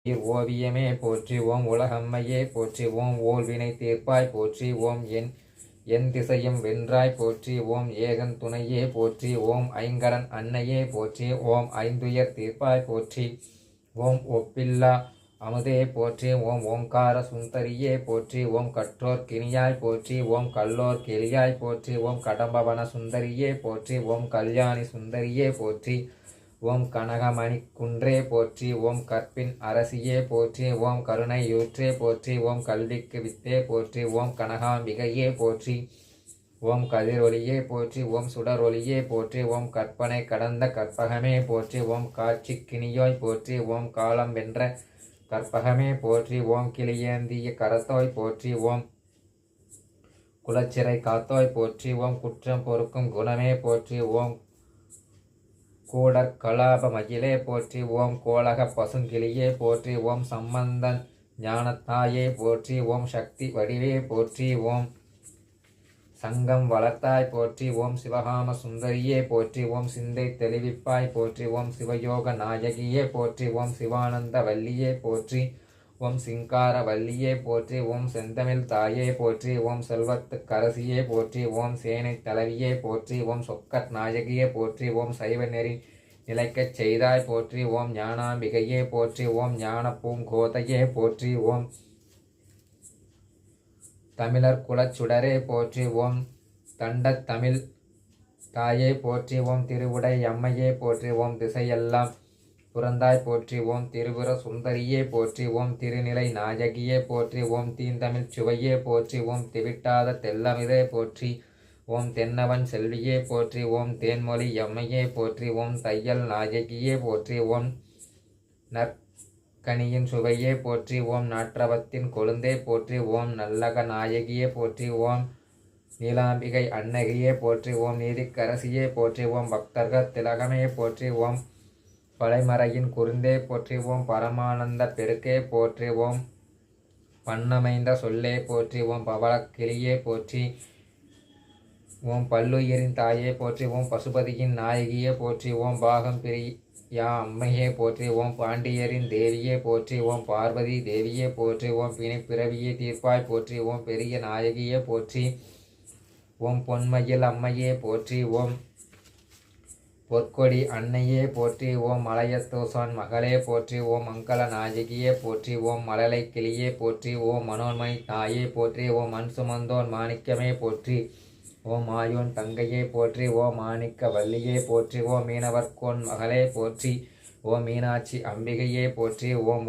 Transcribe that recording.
ஓவியமே போற்றி ஓம் உலகம்மையே போற்றி ஓம் ஓல்வினை தீர்ப்பாய் போற்றி ஓம் என் திசையும் வென்றாய் போற்றி ஓம் ஏகன் துணையே போற்றி ஓம் ஐங்கரன் அன்னையே போற்றி ஓம் ஐந்துயர் தீர்ப்பாய் போற்றி ஓம் ஒப்பில்லா அமுதே போற்றி ஓம் ஓங்கார சுந்தரியே போற்றி ஓம் கற்றோர் கிணியாய் போற்றி ஓம் கல்லோர் கிளியாய் போற்றி ஓம் கடம்பவன சுந்தரியே போற்றி ஓம் கல்யாணி சுந்தரியே போற்றி ஓம் கனகமணி குன்றே போற்றி ஓம் கற்பின் அரசியே போற்றி ஓம் கருணையூற்றே போற்றி ஓம் கல்விக்கு வித்தே போற்றி ஓம் கனகாம்பிகையே போற்றி ஓம் கதிரொலியே போற்றி ஓம் சுடரொலியே போற்றி ஓம் கற்பனை கடந்த கற்பகமே போற்றி ஓம் காட்சி கிணியோய் போற்றி ஓம் காலம் வென்ற கற்பகமே போற்றி ஓம் கிளியேந்திய கரத்தோய் போற்றி ஓம் குலச்சிறை காத்தோய் போற்றி ஓம் குற்றம் பொறுக்கும் குணமே போற்றி ஓம் கூடற் கலாப மகிழே போற்றி ஓம் கோலக பசுங்கிளியே போற்றி ஓம் சம்பந்தன் ஞானத்தாயே போற்றி ஓம் சக்தி வடிவே போற்றி ஓம் சங்கம் வளர்த்தாய் போற்றி ஓம் சிவகாம சுந்தரியே போற்றி ஓம் சிந்தை தெளிவிப்பாய் போற்றி ஓம் சிவயோக நாயகியே போற்றி ஓம் சிவானந்த வல்லியே போற்றி ஓம் சிங்கார வல்லியே போற்றி ஓம் செந்தமிழ் தாயே போற்றி ஓம் செல்வத்து கரசியே போற்றி ஓம் சேனை தலைவியே போற்றி ஓம் சொக்கட் நாயகியே போற்றி ஓம் சைவ நெறி நிலைக்கச் செய்தாய் போற்றி ஓம் ஞானாம்பிகையே போற்றி ஓம் ஞான பூங்கோதையே போற்றி ஓம் தமிழர் குலச்சுடரே போற்றி ஓம் தண்ட தமிழ் தாயே போற்றி ஓம் திருவுடை அம்மையே போற்றி ஓம் திசையெல்லாம் புறந்தாய் போற்றி ஓம் திருபுர சுந்தரியே போற்றி ஓம் திருநிலை நாயகியே போற்றி ஓம் தீந்தமிழ் சுவையே போற்றி ஓம் திவிட்டாத தெல்லமிதே போற்றி ஓம் தென்னவன் செல்வியே போற்றி ஓம் தேன்மொழி எம்மையே போற்றி ஓம் தையல் நாயகியே போற்றி ஓம் நற்கனியின் சுவையே போற்றி ஓம் நாற்றவத்தின் கொழுந்தே போற்றி ஓம் நல்லக நாயகியே போற்றி ஓம் நீலாம்பிகை அன்னகியே போற்றி ஓம் நீதிக்கரசியே போற்றி ஓம் பக்தர்கள் திலகமே போற்றி ஓம் பழைமறையின் குருந்தே போற்றி ஓம் பரமானந்த பெருக்கே போற்றி ஓம் பண்ணமைந்த சொல்லே போற்றி ஓம் பவளக்கிளியே போற்றி ஓம் பல்லுயிரின் தாயே போற்றி ஓம் பசுபதியின் நாயகியே போற்றி ஓம் பாகம் பிரியா அம்மையே போற்றி ஓம் பாண்டியரின் தேவியே போற்றி ஓம் பார்வதி தேவியே போற்றி ஓம் பிறவியே தீர்ப்பாய் போற்றி ஓம் பெரிய நாயகியே போற்றி ஓம் பொன்மையில் அம்மையே போற்றி ஓம் பொற்கொடி அன்னையே போற்றி ஓம் மலையத்தோசான் மகளே போற்றி ஓம் மங்கள நாயகியே போற்றி ஓம் மழலை கிளியே போற்றி ஓம் மனோன்மணி தாயே போற்றி ஓம் மண் சுமந்தோன் மாணிக்கமே போற்றி ஓம் மாயோன் தங்கையே போற்றி ஓம் மாணிக்க வல்லியே போற்றி ஓம் மீனவர்கோன் மகளே போற்றி ஓம் மீனாட்சி அம்பிகையே போற்றி ஓம்